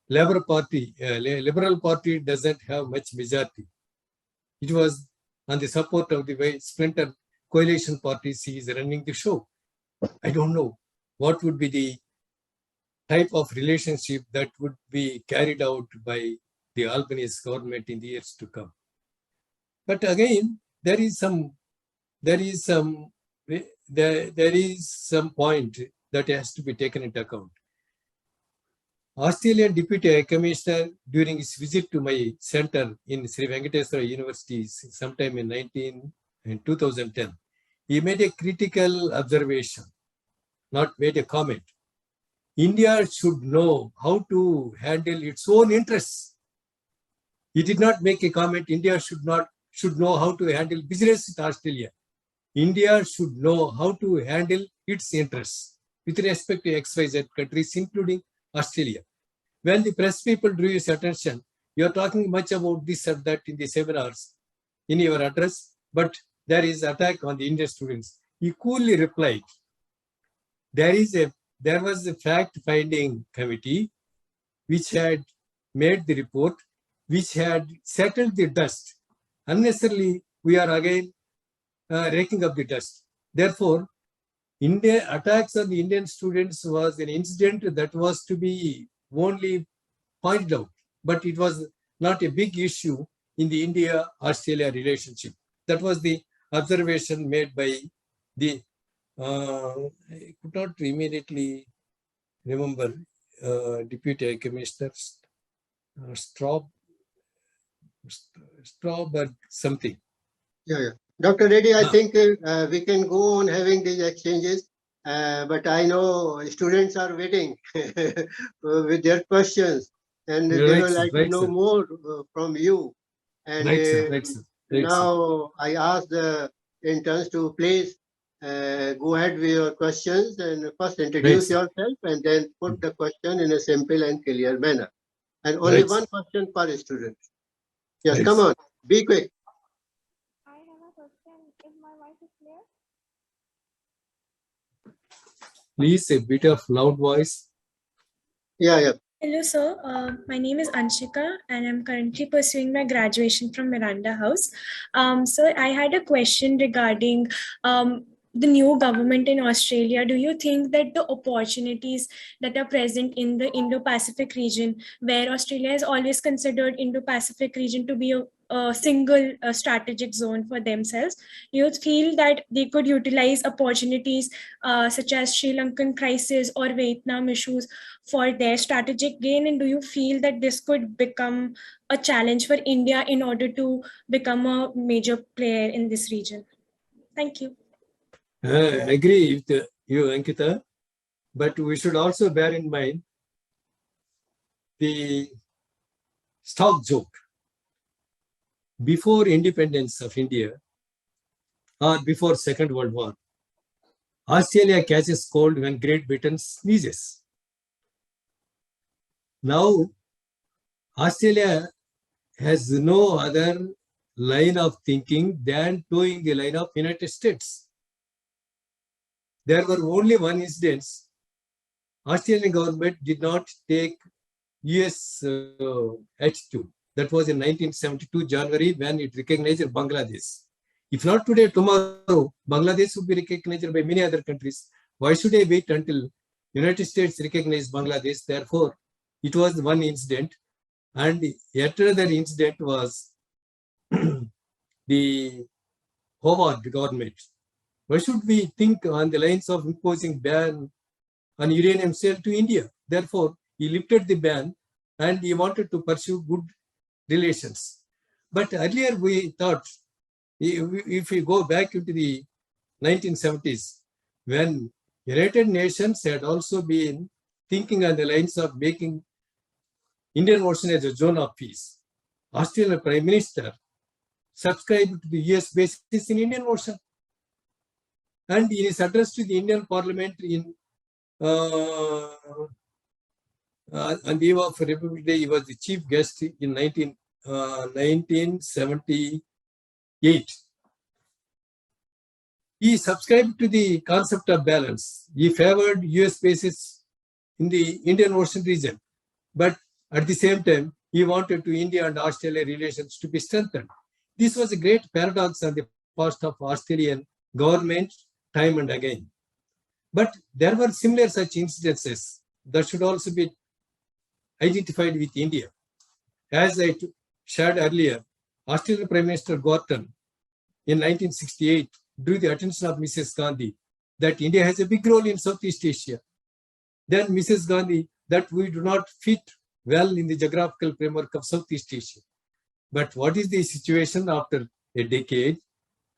Liberal Party doesn't have much majority. It was on the support of the way splinter coalition parties he is running the show. I don't know what would be the type of relationship that would be carried out by the Albanese government in the years to come. But again, there is some point that has to be taken into account. Australian Deputy High Commissioner, during his visit to my center in Sri Venkateswara University sometime in 2010, he made a critical observation, not made a comment. India should know how to handle its own interests. He did not make a comment. India should know how to handle business with Australia. India should know how to handle its interests with respect to XYZ countries, including Australia. When the press people drew his attention, you are talking much about this or that in the seminars, in your address, but there is attack on the Indian students. He coolly replied, there was a fact-finding committee which had made the report, which had settled the dust. Unnecessarily, we are again raking up the dust. Therefore, attacks on the Indian students was an incident that was to be only pointed out, but it was not a big issue in the India-Australia relationship. That was the observation made by the, I could not immediately remember, Deputy High Commissioner Strawberg something. Yeah. Dr. Reddy, I think we can go on having these exchanges, but I know students are waiting with their questions, and they would like to know more from you. And now I ask the interns to please go ahead with your questions and first introduce yourself and then put the question in a simple and clear manner. And only one question per student. Yes, come on, be quick. I have a question. Is my voice clear? Please, a bit of loud voice. Yeah. Hello, sir. My name is Anshika, and I'm currently pursuing my graduation from Miranda House. So I had a question regarding the new government in Australia. Do you think that the opportunities that are present in the Indo-Pacific region, where Australia has always considered Indo-Pacific region to be a single strategic zone for themselves, you feel that they could utilize opportunities such as Sri Lankan crisis or Vietnam issues for their strategic gain? And do you feel that this could become a challenge for India in order to become a major player in this region? Thank you. I agree with you, Ankita, but we should also bear in mind the stock joke. Before independence of India, or before Second World War, Australia catches cold when Great Britain sneezes. Now, Australia has no other line of thinking than towing the line of United States. There were only one incidents. Australian government did not take US attitude. That was in 1972 January when it recognized Bangladesh. If not today, tomorrow, Bangladesh would be recognized by many other countries. Why should I wait until United States recognize Bangladesh? Therefore, it was one incident. And yet another incident was the Howard government. Why should we think on the lines of imposing ban on uranium sale to India? Therefore, he lifted the ban and he wanted to pursue good relations. But earlier we thought, if we go back into the 1970s, when United Nations had also been thinking on the lines of making Indian Ocean as a zone of peace. Australian Prime Minister subscribed to the US bases in Indian Ocean. And in his address to the Indian Parliament on the eve of Republic Day, he was the chief guest in 1978. He subscribed to the concept of balance. He favored US bases in the Indian Ocean region, but at the same time, he wanted to India and Australia relations to be strengthened. This was a great paradox on the part of Australian government time and again. But there were similar such incidences that should also be identified with India. As I shared earlier, Australian Prime Minister Gorton in 1968 drew the attention of Mrs. Gandhi that India has a big role in Southeast Asia. Then Mrs. Gandhi, that we do not fit well in the geographical framework of Southeast Asia. But what is the situation after a decade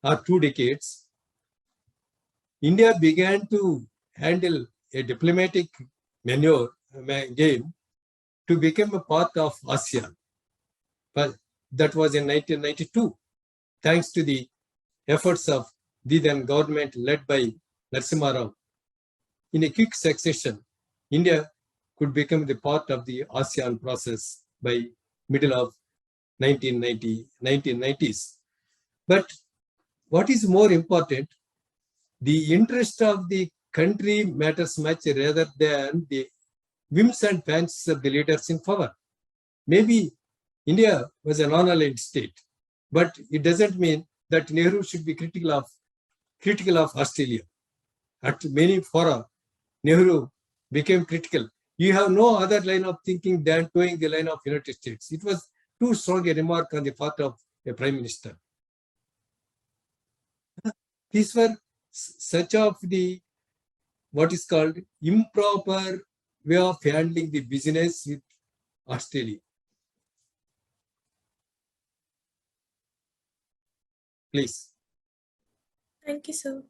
or 2 decades? India began to handle a diplomatic game to become a part of ASEAN. But that was in 1992, thanks to the efforts of the then government led by Narasimha Rao. In a quick succession, India could become the part of the ASEAN process by middle of 1990s. But what is more important, the interest of the country matters much rather than the whims and fancies of the leaders in power. Maybe India was a non-aligned state, but it doesn't mean that Nehru should be critical of Australia. At many fora, Nehru became critical. You have no other line of thinking than towing the line of United States. It was too strong a remark on the part of a prime minister. These were such of the what is called improper way of handling the business with Australia. Please. Thank you, sir.